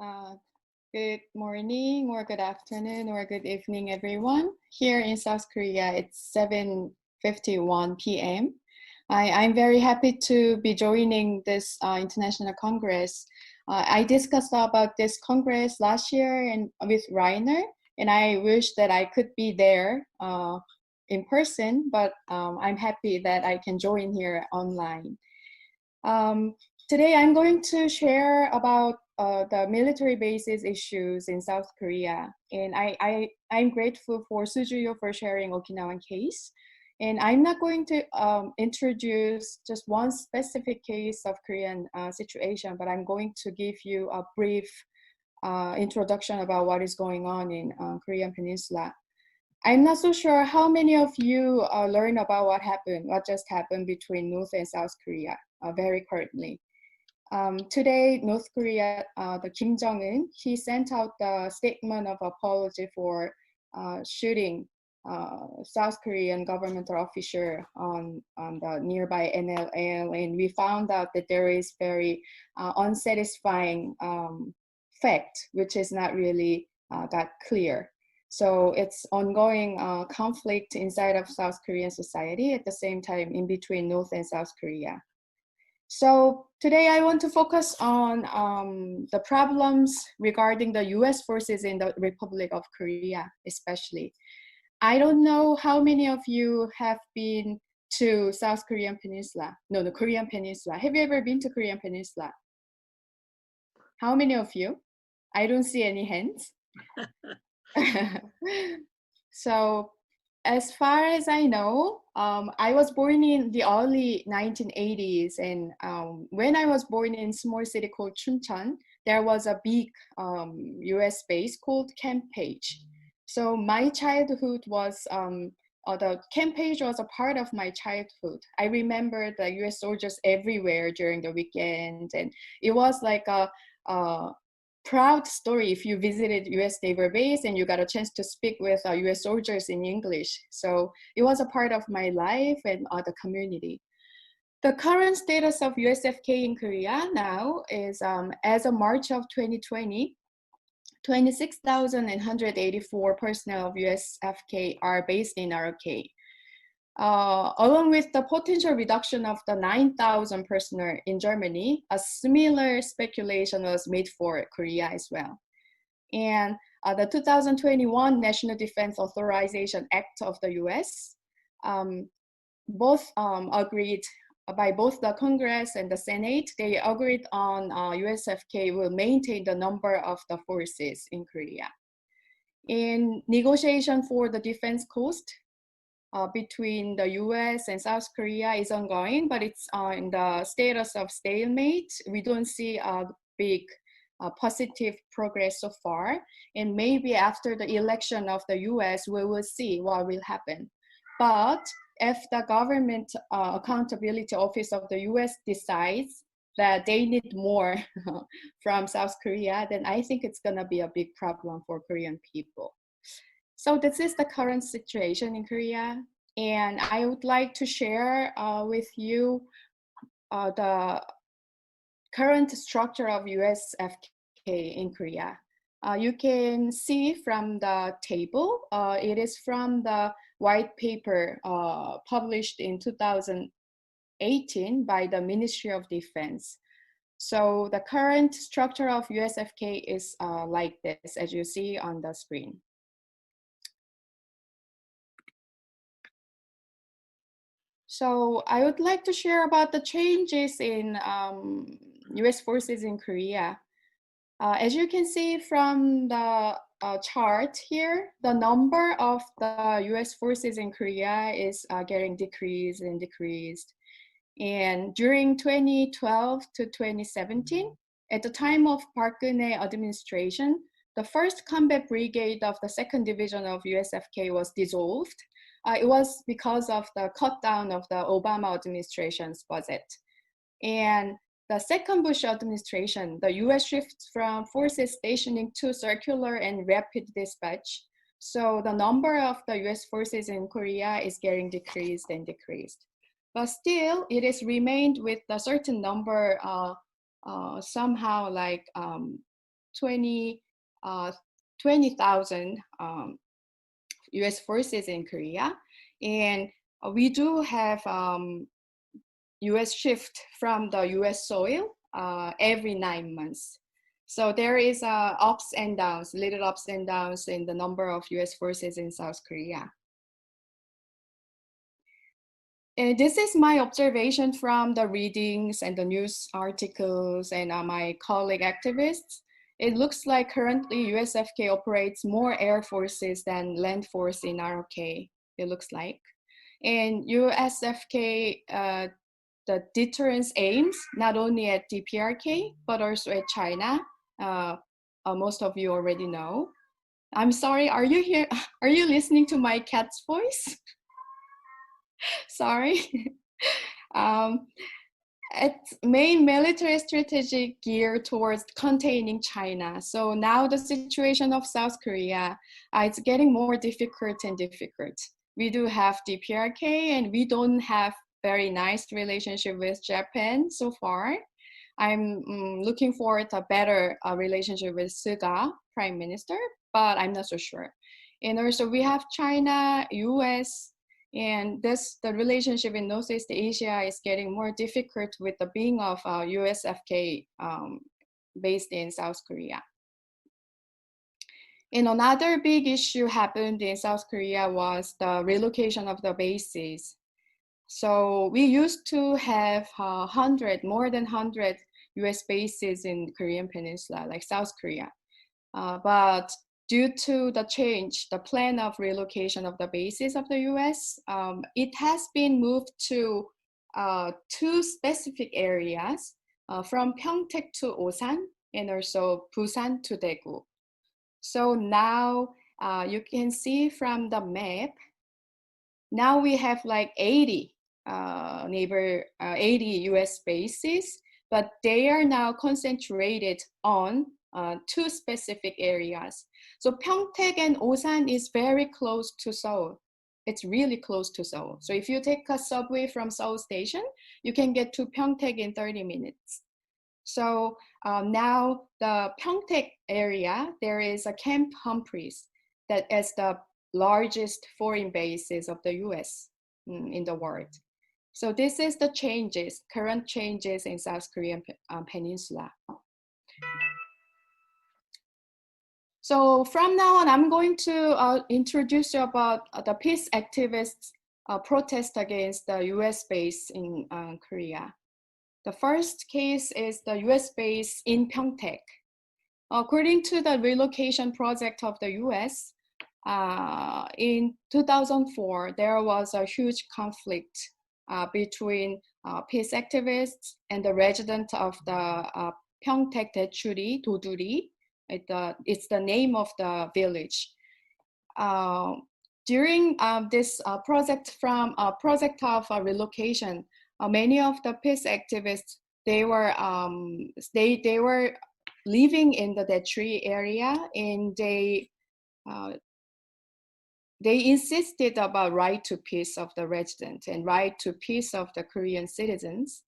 Uh, Good morning, or good afternoon, or good evening, everyone. Here in South Korea, it's 7:51 p.m. I'm very happy to be joining this international congress. I discussed about this congress last year and with Reiner, and I wish that I could be there in person, but I'm happy that I can join here online. Um, Today, I'm going to share about the military bases issues in South Korea. And I'm grateful for Sujuyo for sharing Okinawan case. And I'm not going to introduce just one specific case of Korean situation, but I'm going to give you a brief introduction about what is going on in Korean Peninsula. I'm not so sure how many of you learn about what just happened between North and South Korea very currently. Today, North Korea, the Kim Jong-un, he sent out the statement of apology for shooting South Korean governmental official on the nearby NLL, and we found out that there is very unsatisfying fact, which is not really got clear. So it's ongoing conflict inside of South Korean society at the same time in between North and South Korea. So today I want to focus on the problems regarding the US forces in the Republic of Korea, especially. I don't know how many of you have been to South Korean Peninsula. No, the Korean Peninsula. Have you ever been to Korean Peninsula? How many of you? I don't see any hands. So as far as I know, I was born in the early 1980s, and when I was born in a small city called Chuncheon, there was a big US base called Camp Page. So my childhood was, the Camp Page was a part of my childhood. I remember the US soldiers everywhere during the weekend, and it was like a proud story if you visited US Naval Base and you got a chance to speak with US soldiers in English. So it was a part of my life and the community. The current status of USFK in Korea now is, as of March of 2020, 26,184 personnel of USFK are based in ROK. Along with the potential reduction of the 9,000 personnel in Germany, a similar speculation was made for Korea as well. And the 2021 National Defense Authorization Act of the US, both agreed by both the Congress and the Senate, they agreed on USFK will maintain the number of the forces in Korea. In negotiation for the defense cost, between the US and South Korea is ongoing, but it's in the status of stalemate. We don't see a big positive progress so far. And maybe after the election of the US, we will see what will happen. But if the Government Accountability Office of the US decides that they need more from South Korea, then I think it's gonna be a big problem for Korean people. So this is the current situation in Korea, and I would like to share with you the current structure of USFK in Korea. You can see from the table, it is from the white paper published in 2018 by the Ministry of Defense. So the current structure of USFK is like this, as you see on the screen. So I would like to share about the changes in US forces in Korea. As you can see from the chart here, the number of the US forces in Korea is getting decreased and decreased. And during 2012 to 2017, at the time of Park Geun-hye administration, the 1st Combat Brigade of the 2nd Division of USFK was dissolved. It was because of the cut down of the Obama administration's budget. And the second Bush administration, the US shifts from forces stationing to circular and rapid dispatch. So the number of the US forces in Korea is getting decreased and decreased. But still, it has remained with a certain number, somehow like 20,000 US forces in Korea. And we do have US shift from the US soil every 9 months. So there is ups and downs, little ups and downs in the number of US forces in South Korea. And this is my observation from the readings and the news articles and my colleague activists. It looks like currently USFK operates more air forces than land force in ROK, it looks like. And USFK, the deterrence aims not only at DPRK, but also at China. Most of you already know. I'm sorry, are you here? Are you listening to my cat's voice? Sorry. Its main military strategy geared towards containing China. So now the situation of South Korea, it's getting more difficult and difficult. We do have DPRK and we don't have very nice relationship with Japan so far. I'm looking forward to a better relationship with Suga, Prime Minister, but I'm not so sure. And also we have China, US, and the relationship in Northeast Asia is getting more difficult with the being of USFK based in South Korea. And another big issue happened in South Korea was the relocation of the bases. So we used to have more than 100 US bases in Korean Peninsula, like South Korea. But due to the plan of relocation of the bases of the US, it has been moved to 2 specific areas, from Pyeongtaek to Osan and also Busan to Daegu. So now you can see from the map, now we have like 80 US bases, but they are now concentrated on 2 specific areas. So Pyeongtaek and Osan is very close to Seoul. It's really close to Seoul. So if you take a subway from Seoul Station, you can get to Pyeongtaek in 30 minutes. So now the Pyeongtaek area, there is a Camp Humphreys that is the largest foreign bases of the US in the world. So this is the current changes in South Korean Peninsula. So from now on, I'm going to introduce you about the peace activists' protest against the US base in Korea. The first case is the US base in Pyeongtaek. According to the relocation project of the US, in 2004, there was a huge conflict between peace activists and the resident of the Pyeongtaek Daechuri, Doduri. It's the name of the village. During this project of relocation, many of the peace activists, they were living in the Daechuri area, and they insisted about right to peace of the residents and right to peace of the Korean citizens.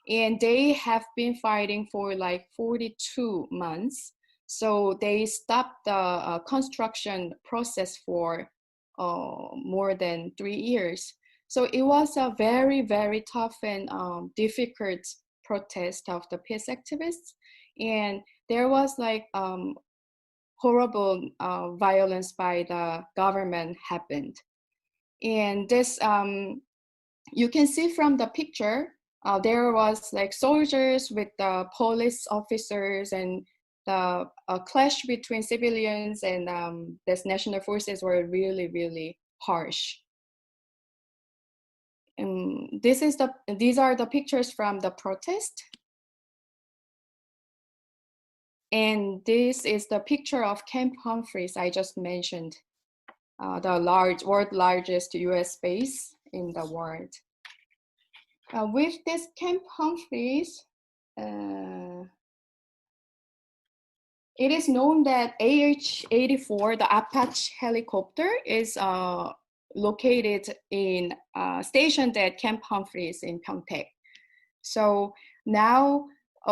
And they have been fighting for like 42 months. So they stopped the construction process for more than 3 years. So it was a very, very tough and difficult protest of the peace activists. And there was like horrible violence by the government happened. And this, you can see from the picture, there was like soldiers with the police officers, and the clash between civilians and this national forces were really, really harsh. These are the pictures from the protest. And this is the picture of Camp Humphreys I just mentioned, the world largest US base in the world. With this Camp Humphreys, it is known that AH-84, the Apache helicopter, is located stationed at Camp Humphreys in Pyeongtaek. So now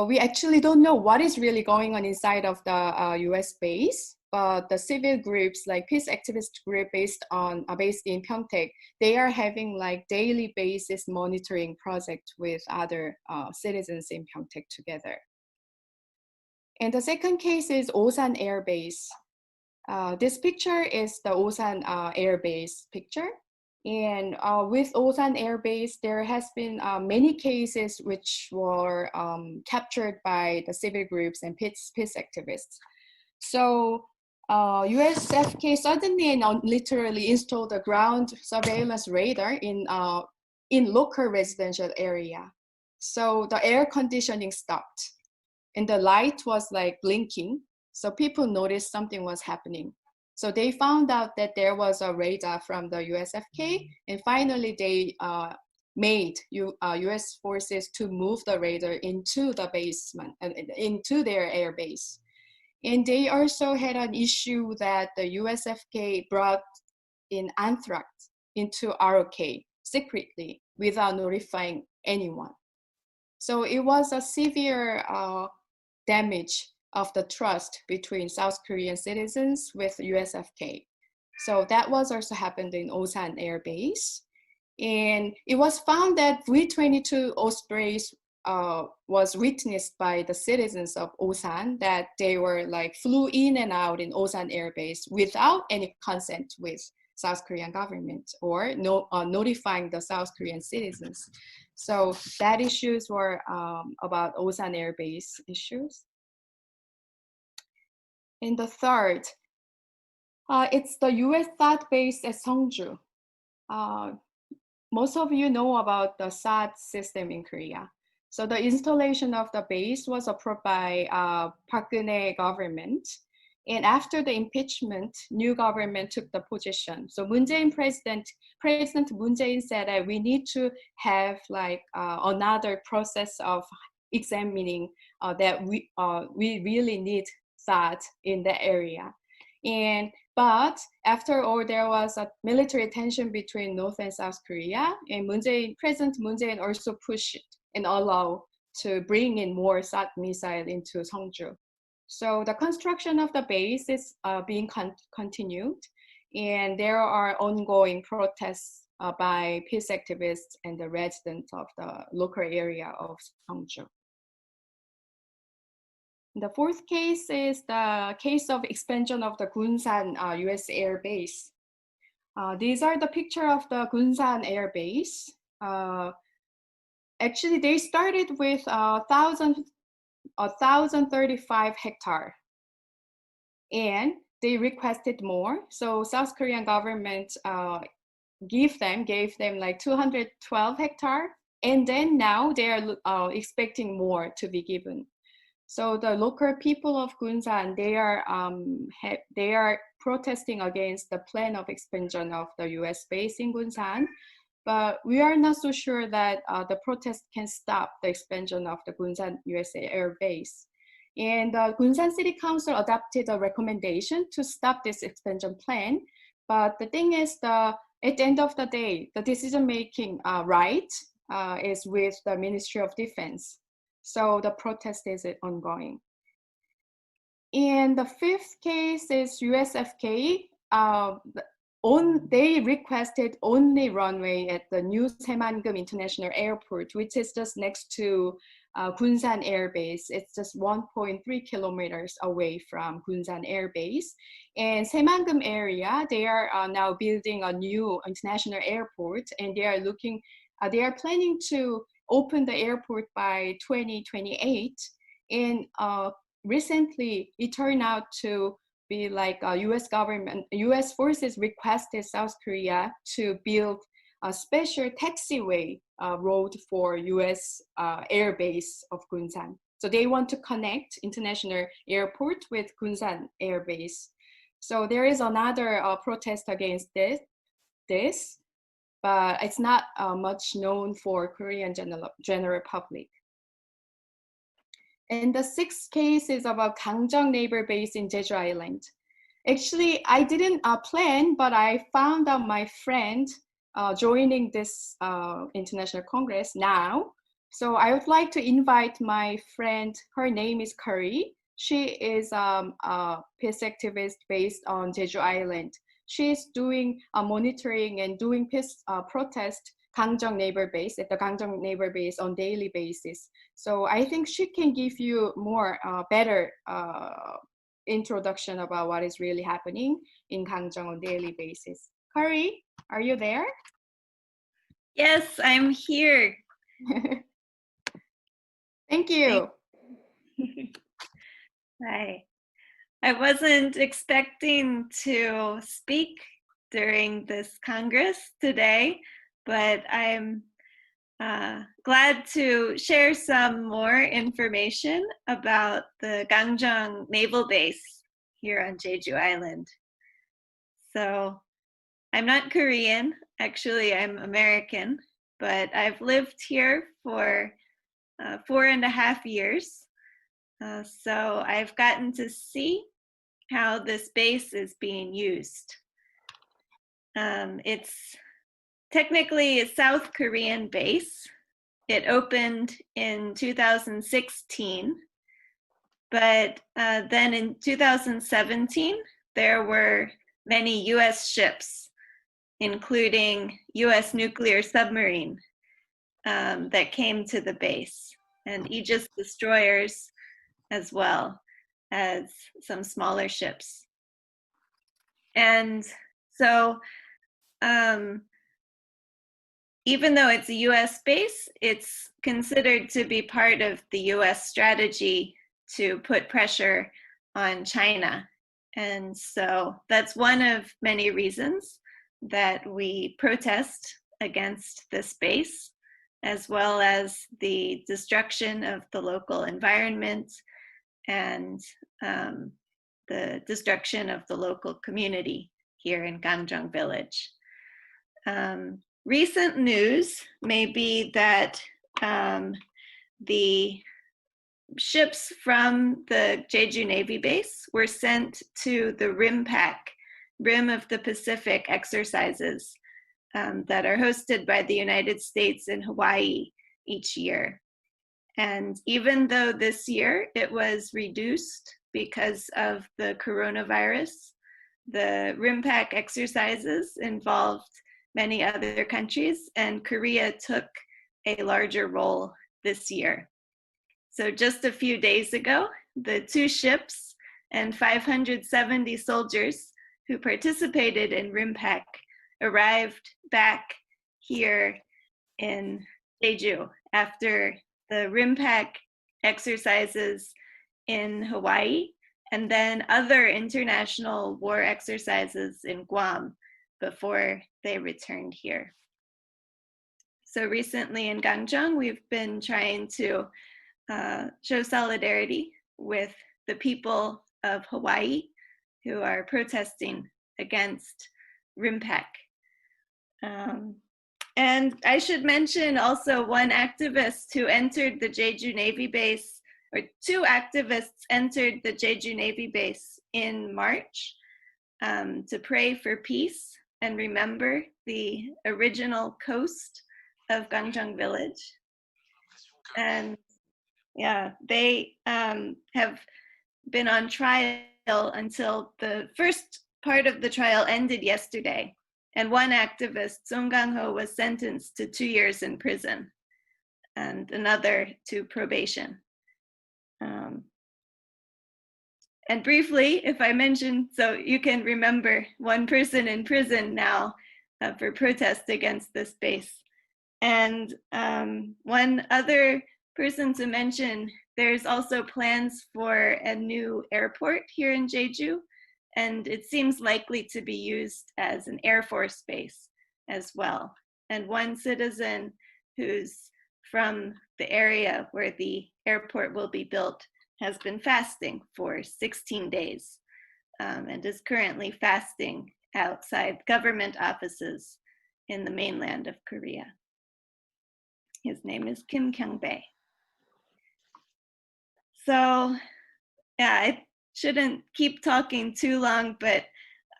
We actually don't know what is really going on inside of the US base, but the civil groups like peace activist group based in Pyeongtaek, they are having like daily basis monitoring project with other citizens in Pyeongtaek together. And the second case is Osan Air Base. This picture is the Osan Air Base picture. And with Osan Air Base, there has been many cases which were captured by the civil groups and peace activists. So USFK suddenly and literally installed a ground surveillance radar in local residential area. So the air conditioning stopped and the light was like blinking. So people noticed something was happening. So they found out that there was a radar from the USFK, and finally they made US forces to move the radar into the basement, into their air base. And they also had an issue that the USFK brought in anthrax into ROK secretly without notifying anyone. So it was a severe damage of the trust between South Korean citizens with USFK. So that was also happened in Osan Air Base. And it was found that V-22 Ospreys was witnessed by the citizens of Osan, that they were like flew in and out in Osan Air Base without any consent with South Korean government or notifying the South Korean citizens. So that issues were about Osan Air Base issues. And the third, it's the US THAAD base at Seongju. Most of you know about the THAAD system in Korea. So the installation of the base was approved by Park Geun-hye government. And after the impeachment, new government took the position. So President Moon Jae-in said that we need to have like another process of examining that we really need THAAD in the area. But after all, there was a military tension between North and South Korea, and President Moon Jae-in also pushed and allowed to bring in more THAAD missile into Seongju. So the construction of the base is being continued, and there are ongoing protests by peace activists and the residents of the local area of Seongju. The fourth case is the case of expansion of the Kunsan US Air Base. These are the picture of the Kunsan Air Base. Actually, they started with 1,035 hectare, and they requested more. So South Korean government gave them like 212 hectare, and then now they are expecting more to be given. So the local people of Kunsan, they are protesting against the plan of expansion of the US base in Kunsan, but we are not so sure that the protest can stop the expansion of the Kunsan US Air Base. And the Kunsan City Council adopted a recommendation to stop this expansion plan. But the thing is, at the end of the day, the decision-making right is with the Ministry of Defense. So the protest is ongoing. And the fifth case is USFK. They requested only runway at the new Saemangeum International Airport, which is just next to Kunsan Air Base. It's just 1.3 kilometers away from Kunsan Air Base. And Saemangeum area, they are now building a new international airport, and they are planning to open the airport by 2028. And recently, it turned out to be like US forces requested South Korea to build a special taxiway road for US Air Base of Kunsan. So they want to connect international airport with Kunsan Air Base. So there is another protest against this, but it's not much known for Korean general public. And the sixth case is about Gangjong Naval Base in Jeju Island. Actually, I didn't plan, but I found out my friend joining this international congress now. So I would like to invite my friend. Her name is Curry. She is a peace activist based on Jeju Island. She is doing monitoring and doing peace protest Gangjong Naval Base at the Gangjong Naval Base on daily basis. So I think she can give you more better introduction about what is really happening in Gangjong on daily basis. Curry, are you there? Yes, I'm here. Thank you. Hi. I wasn't expecting to speak during this Congress today, but I'm glad to share some more information about the Gangjong Naval Base here on Jeju Island. So I'm not Korean, actually I'm American, but I've lived here for 4.5 years. So I've gotten to see how this base is being used. It's technically a South Korean base. It opened in 2016, but then in 2017, there were many US ships, including US nuclear submarine that came to the base, and Aegis destroyers as well as some smaller ships. And so even though it's a US base, it's considered to be part of the US strategy to put pressure on China. And so that's one of many reasons that we protest against this base, as well as the destruction of the local environment and the destruction of the local community here in Gangjong village. Recent news may be that the ships from the Jeju Navy base were sent to the Rim of the Pacific exercises that are hosted by the United States and Hawaii each year. And even though this year it was reduced because of the coronavirus, the RIMPAC exercises involved many other countries, and Korea took a larger role this year. So just a few days ago, the 2 ships and 570 soldiers who participated in RIMPAC arrived back here in Jeju after the RIMPAC exercises in Hawaii and then other international war exercises in Guam before they returned here. So recently in Gangjong, we've been trying to show solidarity with the people of Hawaii who are protesting against RIMPAC. And I should mention also one activist who entered the Jeju Navy base, or 2 activists entered the Jeju Navy base in March to pray for peace and remember the original coast of Gangjong village. And yeah, they have been on trial until the first part of the trial ended yesterday. And one activist, Song Gang-ho, was sentenced to 2 years in prison and another to probation. And briefly, if I mention, so you can remember one person in prison now for protest against this base. And one other person to mention, there's also plans for a new airport here in Jeju, and it seems likely to be used as an Air Force base as well. And one citizen who's from the area where the airport will be built has been fasting for 16 days and is currently fasting outside government offices in the mainland of Korea. His name is Kim Kyung-bae. So yeah, I shouldn't keep talking too long, but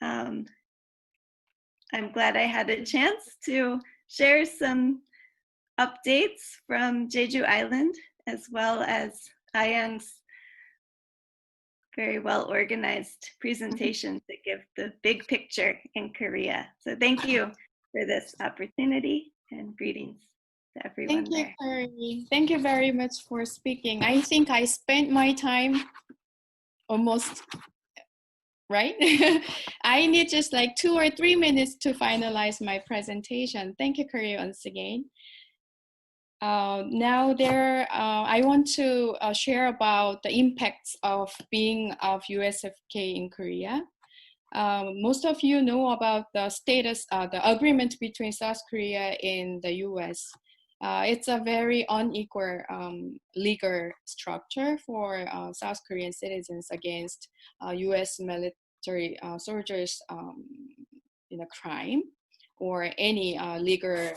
I'm glad I had a chance to share some updates from Jeju Island, as well as Ayang's very well organized presentation to give the big picture in Korea. So thank you for this opportunity, and greetings to everyone Thank you, there. Curry. Thank you very much for speaking. I think I spent my time almost, right? I need just like 2 or 3 minutes to finalize my presentation. Thank you, Curry, once again. I want to share about the impacts of being of USFK in Korea. Most of you know about the status, the agreement between South Korea and the US. It's a very unequal legal structure for South Korean citizens against US military soldiers in a crime or any legal.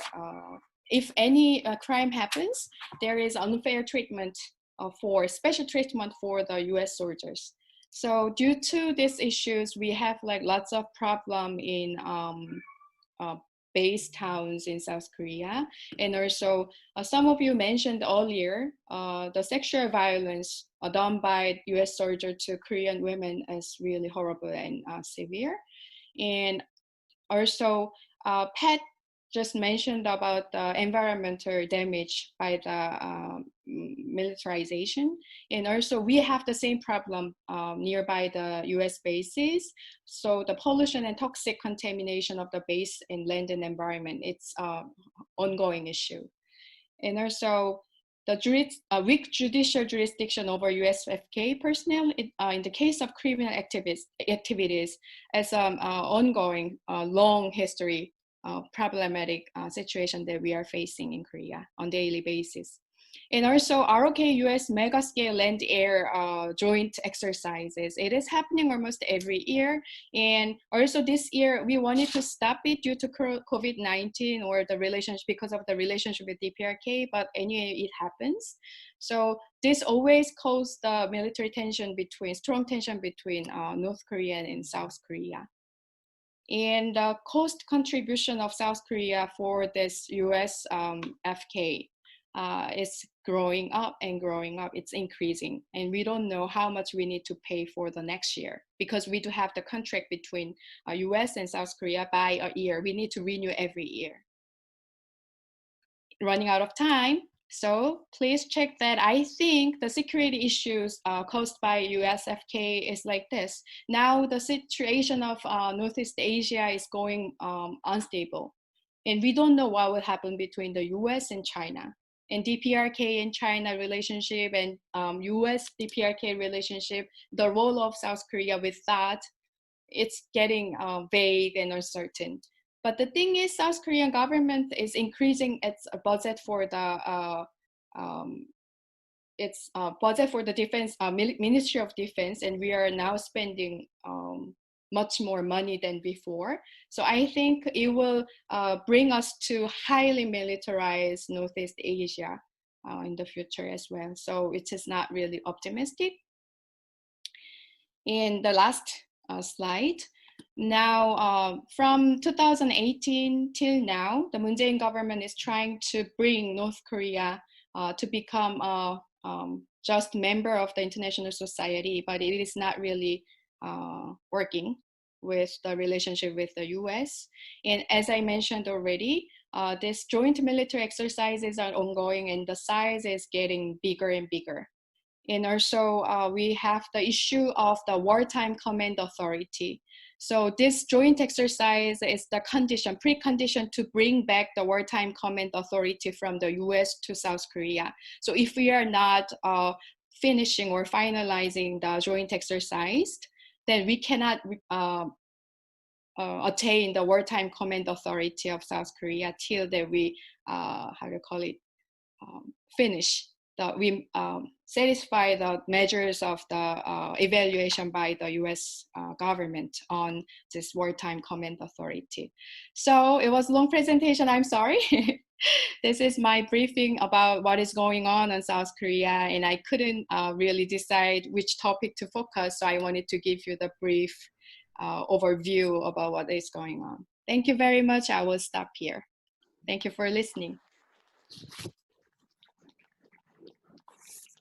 If any crime happens, there is unfair treatment for special treatment for the US soldiers. So due to these issues, we have like lots of problem in base towns in South Korea. And also some of you mentioned earlier, the sexual violence done by US soldiers to Korean women is really horrible and severe. And also Pat just mentioned about the environmental damage by the militarization. And also we have the same problem nearby the US bases. So the pollution and toxic contamination of the base and land and environment, it's ongoing issue. And also the weak judicial jurisdiction over USFK personnel in the case of criminal activities as an ongoing long history problematic situation that we are facing in Korea on daily basis. And also ROK-US mega-scale land-air joint exercises. It is happening almost every year. And also this year, we wanted to stop it due to COVID-19 or the relationship, because of the relationship with DPRK, but anyway, it happens. So this always caused the military tension strong tension between North Korea and South Korea. And the cost contribution of South Korea for this US FK is growing up and growing up. It's increasing. And we don't know how much we need to pay for the next year because we do have the contract between US and South Korea by a year. We need to renew every year. Running out of time. So please check that. I think the security issues caused by USFK is like this. Now the situation of Northeast Asia is going unstable. And we don't know what will happen between the US and China. And DPRK and China relationship and US DPRK relationship, the role of South Korea with that, it's getting vague and uncertain. But the thing is, South Korean government is increasing its budget for the budget for the defense Ministry of Defense, and we are now spending much more money than before. So I think it will bring us to highly militarized Northeast Asia in the future as well. So it is not really optimistic. In the last slide. Now, from 2018 till now, the Moon Jae-in government is trying to bring North Korea to become a just member of the international society, but it is not really working with the relationship with the US. And as I mentioned already, these joint military exercises are ongoing and the size is getting bigger and bigger. And also we have the issue of the wartime command authority. So this joint exercise is the precondition to bring back the wartime command authority from the US to South Korea. So if we are not finishing or finalizing the joint exercise, then we cannot attain the wartime command authority of South Korea till that we, finish. We satisfy the measures of the evaluation by the US government on this wartime command authority. So it was a long presentation, I'm sorry. This is my briefing about what is going on in South Korea, and I couldn't really decide which topic to focus, so I wanted to give you the brief overview about what is going on. Thank you very much. I will stop here. Thank you for listening.